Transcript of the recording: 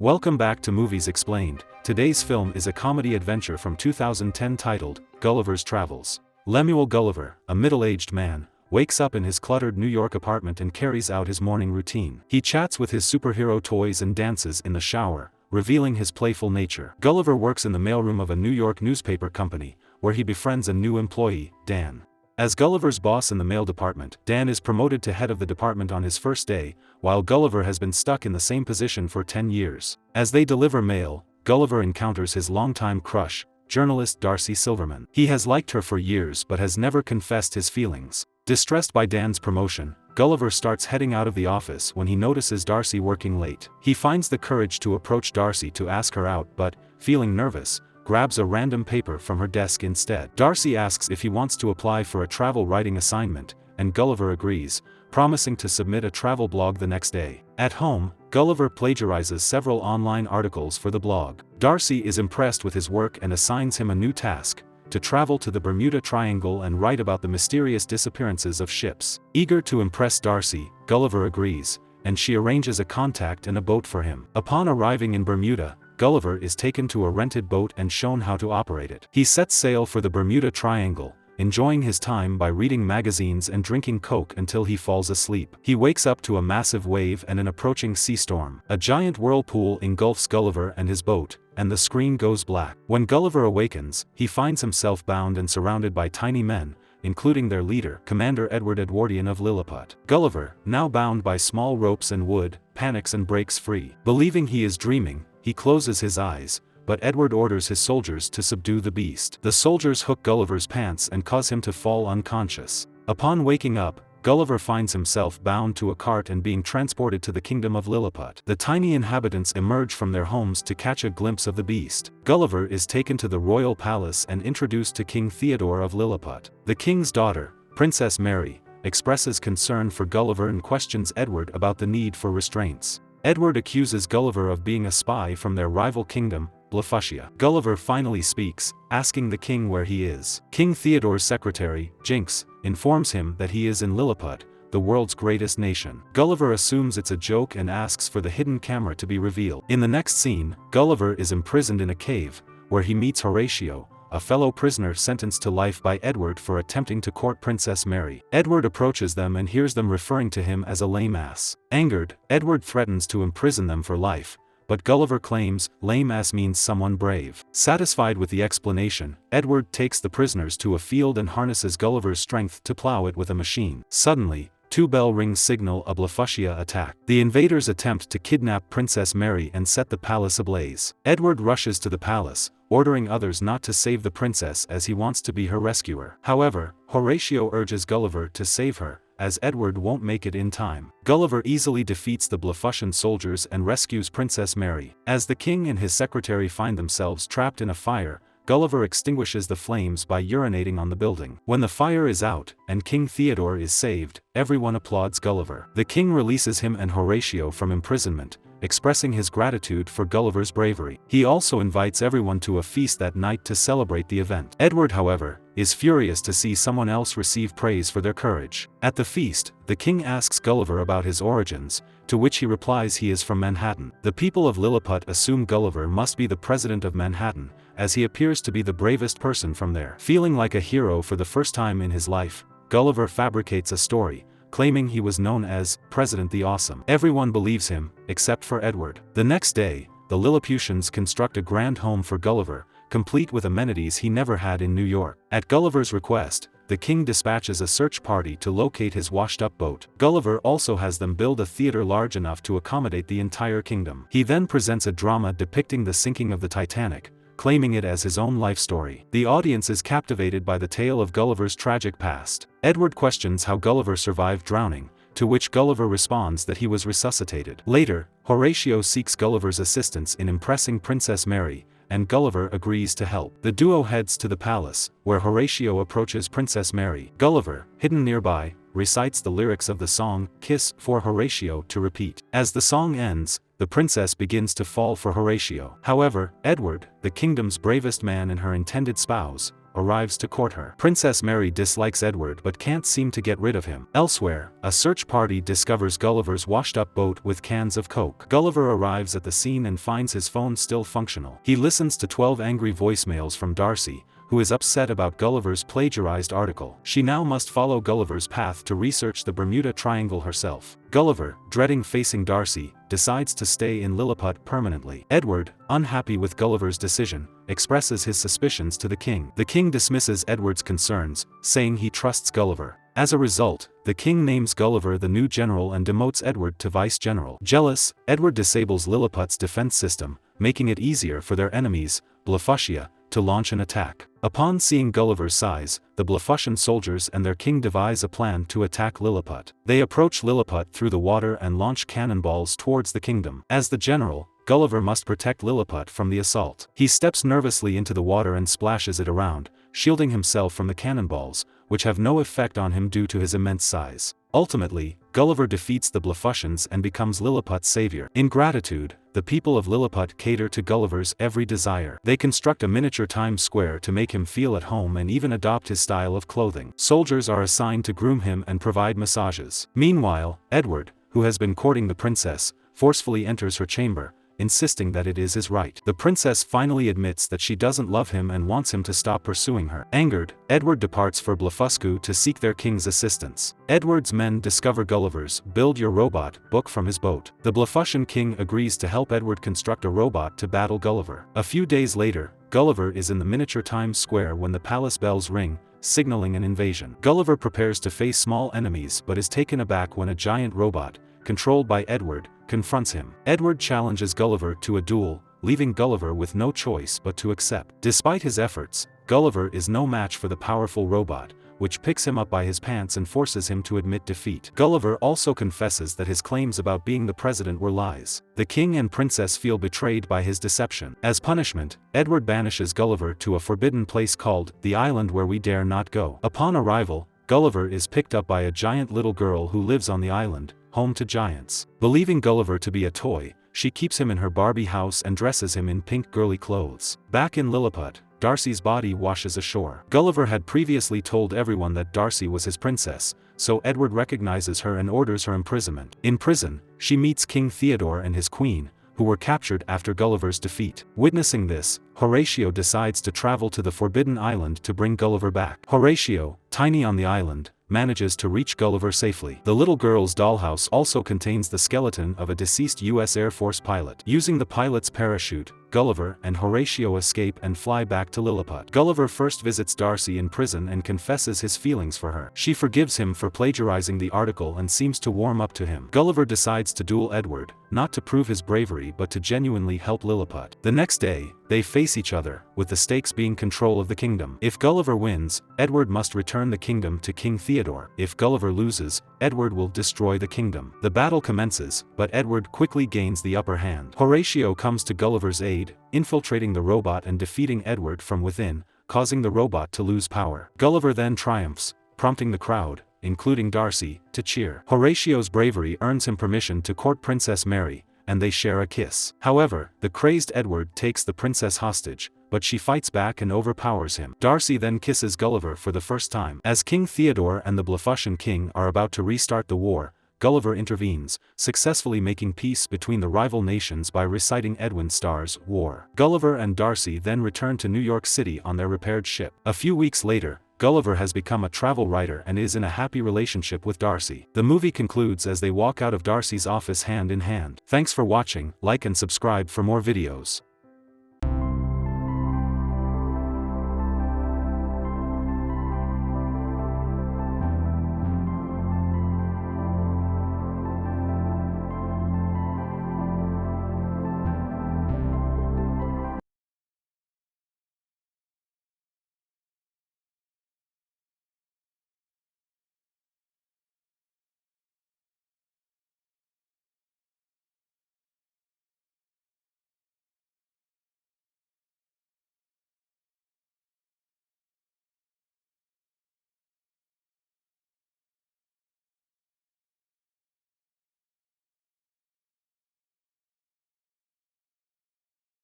Welcome back to Movies Explained. Today's film is a comedy adventure from 2010 titled Gulliver's Travels. Lemuel Gulliver, a middle-aged man, wakes up in his cluttered New York apartment and carries out his morning routine. He chats with his superhero toys and dances in the shower, revealing his playful nature. Gulliver works in the mailroom of a New York newspaper company, where he befriends a new employee, Dan. As Gulliver's boss in the mail department, Dan is promoted to head of the department on his first day, while Gulliver has been stuck in the same position for 10 years. As they deliver mail, Gulliver encounters his longtime crush, journalist Darcy Silverman. He has liked her for years but has never confessed his feelings. Distressed by Dan's promotion, Gulliver starts heading out of the office when he notices Darcy working late. He finds the courage to approach Darcy to ask her out but, feeling nervous, grabs a random paper from her desk instead. Darcy asks if he wants to apply for a travel writing assignment, and Gulliver agrees, promising to submit a travel blog the next day. At home, Gulliver plagiarizes several online articles for the blog. Darcy is impressed with his work and assigns him a new task: to travel to the Bermuda Triangle and write about the mysterious disappearances of ships. Eager to impress Darcy, Gulliver agrees, and she arranges a contact and a boat for him. Upon arriving in Bermuda, Gulliver is taken to a rented boat and shown how to operate it. He sets sail for the Bermuda Triangle, enjoying his time by reading magazines and drinking Coke until he falls asleep. He wakes up to a massive wave and an approaching sea storm. A giant whirlpool engulfs Gulliver and his boat, and the screen goes black. When Gulliver awakens, he finds himself bound and surrounded by tiny men, including their leader, Commander Edwardian of Lilliput. Gulliver, now bound by small ropes and wood, panics and breaks free. Believing he is dreaming, he closes his eyes, but Edward orders his soldiers to subdue the beast. The soldiers hook Gulliver's pants and cause him to fall unconscious. Upon waking up, Gulliver finds himself bound to a cart and being transported to the kingdom of Lilliput. The tiny inhabitants emerge from their homes to catch a glimpse of the beast. Gulliver is taken to the royal palace and introduced to King Theodore of Lilliput. The king's daughter, Princess Mary, expresses concern for Gulliver and questions Edward about the need for restraints. Edward accuses Gulliver of being a spy from their rival kingdom, Blefuscia. Gulliver finally speaks, asking the king where he is. King Theodore's secretary, Jinx, informs him that he is in Lilliput, the world's greatest nation. Gulliver assumes it's a joke and asks for the hidden camera to be revealed. In the next scene, Gulliver is imprisoned in a cave, where he meets Horatio, a fellow prisoner sentenced to life by Edward for attempting to court Princess Mary. Edward approaches them and hears them referring to him as a lame ass. Angered, Edward threatens to imprison them for life, but Gulliver claims lame ass means someone brave. Satisfied with the explanation, Edward takes the prisoners to a field and harnesses Gulliver's strength to plow it with a machine. Suddenly, two bell rings signal a Blefuscia attack. The invaders attempt to kidnap Princess Mary and set the palace ablaze. Edward rushes to the palace, ordering others not to save the princess as he wants to be her rescuer. However, Horatio urges Gulliver to save her, as Edward won't make it in time. Gulliver easily defeats the Blefuscian soldiers and rescues Princess Mary. As the king and his secretary find themselves trapped in a fire, Gulliver extinguishes the flames by urinating on the building. When the fire is out, and King Theodore is saved, everyone applauds Gulliver. The king releases him and Horatio from imprisonment, expressing his gratitude for Gulliver's bravery. He also invites everyone to a feast that night to celebrate the event. Edward, however, is furious to see someone else receive praise for their courage. At the feast, the king asks Gulliver about his origins, to which he replies he is from Manhattan. The people of Lilliput assume Gulliver must be the president of Manhattan, as he appears to be the bravest person from there. Feeling like a hero for the first time in his life, Gulliver fabricates a story, claiming he was known as President the Awesome. Everyone believes him, except for Edward. The next day, the Lilliputians construct a grand home for Gulliver, complete with amenities he never had in New York. At Gulliver's request, the king dispatches a search party to locate his washed-up boat. Gulliver also has them build a theater large enough to accommodate the entire kingdom. He then presents a drama depicting the sinking of the Titanic, claiming it as his own life story. The audience is captivated by the tale of Gulliver's tragic past. Edward questions how Gulliver survived drowning, to which Gulliver responds that he was resuscitated. Later, Horatio seeks Gulliver's assistance in impressing Princess Mary, and Gulliver agrees to help. The duo heads to the palace, where Horatio approaches Princess Mary. Gulliver, hidden nearby, recites the lyrics of the song "Kiss" for Horatio to repeat. As the song ends, the princess begins to fall for Horatio. However, Edward, the kingdom's bravest man and her intended spouse, arrives to court her. Princess Mary dislikes Edward but can't seem to get rid of him. Elsewhere, a search party discovers Gulliver's washed-up boat with cans of Coke. Gulliver arrives at the scene and finds his phone still functional. He listens to 12 angry voicemails from Darcy, who is upset about Gulliver's plagiarized article. She now must follow Gulliver's path to research the Bermuda Triangle herself. Gulliver, dreading facing Darcy, decides to stay in Lilliput permanently. Edward, unhappy with Gulliver's decision, expresses his suspicions to the king. The king dismisses Edward's concerns, saying he trusts Gulliver. As a result, the king names Gulliver the new general and demotes Edward to vice-general. Jealous, Edward disables Lilliput's defense system, making it easier for their enemies, Blefuscia, to launch an attack. Upon seeing Gulliver's size, the Blefuscian soldiers and their king devise a plan to attack Lilliput. They approach Lilliput through the water and launch cannonballs towards the kingdom. As the general, Gulliver must protect Lilliput from the assault. He steps nervously into the water and splashes it around, shielding himself from the cannonballs, which have no effect on him due to his immense size. Ultimately, Gulliver defeats the Blefuscians and becomes Lilliput's savior. In gratitude, the people of Lilliput cater to Gulliver's every desire. They construct a miniature Times Square to make him feel at home and even adopt his style of clothing. Soldiers are assigned to groom him and provide massages. Meanwhile, Edward, who has been courting the princess, forcefully enters her chamber, insisting that it is his right. The princess finally admits that she doesn't love him and wants him to stop pursuing her. Angered, Edward departs for Blefuscu to seek their king's assistance. Edward's men discover Gulliver's "Build Your Robot" book from his boat. The Blefuscian king agrees to help Edward construct a robot to battle Gulliver. A few days later, Gulliver is in the miniature Times Square when the palace bells ring, signaling an invasion. Gulliver prepares to face small enemies but is taken aback when a giant robot, controlled by Edward, confronts him. Edward challenges Gulliver to a duel, leaving Gulliver with no choice but to accept. Despite his efforts, Gulliver is no match for the powerful robot, which picks him up by his pants and forces him to admit defeat. Gulliver also confesses that his claims about being the president were lies. The king and princess feel betrayed by his deception. As punishment, Edward banishes Gulliver to a forbidden place called the Island Where We Dare Not Go. Upon arrival, Gulliver is picked up by a giant little girl who lives on the island, home to giants. Believing Gulliver to be a toy, she keeps him in her Barbie house and dresses him in pink girly clothes. Back in Lilliput, Darcy's body washes ashore. Gulliver had previously told everyone that Darcy was his princess, so Edward recognizes her and orders her imprisonment. In prison, she meets King Theodore and his queen, who were captured after Gulliver's defeat. Witnessing this, Horatio decides to travel to the Forbidden Island to bring Gulliver back. Horatio, tiny on the island, manages to reach Gulliver safely. The little girl's dollhouse also contains the skeleton of a deceased U.S. Air Force pilot. Using the pilot's parachute, Gulliver and Horatio escape and fly back to Lilliput. Gulliver first visits Darcy in prison and confesses his feelings for her. She forgives him for plagiarizing the article and seems to warm up to him. Gulliver decides to duel Edward, not to prove his bravery but to genuinely help Lilliput. The next day, they face each other, with the stakes being control of the kingdom. If Gulliver wins, Edward must return the kingdom to King Theodore. If Gulliver loses, Edward will destroy the kingdom. The battle commences, but Edward quickly gains the upper hand. Horatio comes to Gulliver's aid, infiltrating the robot and defeating Edward from within, causing the robot to lose power. Gulliver then triumphs, prompting the crowd, including Darcy, to cheer. Horatio's bravery earns him permission to court Princess Mary, and they share a kiss. However, the crazed Edward takes the princess hostage, but she fights back and overpowers him. Darcy then kisses Gulliver for the first time. As King Theodore and the Blefuscian king are about to restart the war, Gulliver intervenes, successfully making peace between the rival nations by reciting Edwin Starr's War. Gulliver and Darcy then return to New York City on their repaired ship. A few weeks later, Gulliver has become a travel writer and is in a happy relationship with Darcy. The movie concludes as they walk out of Darcy's office hand in hand. Thanks for watching, like and subscribe for more videos.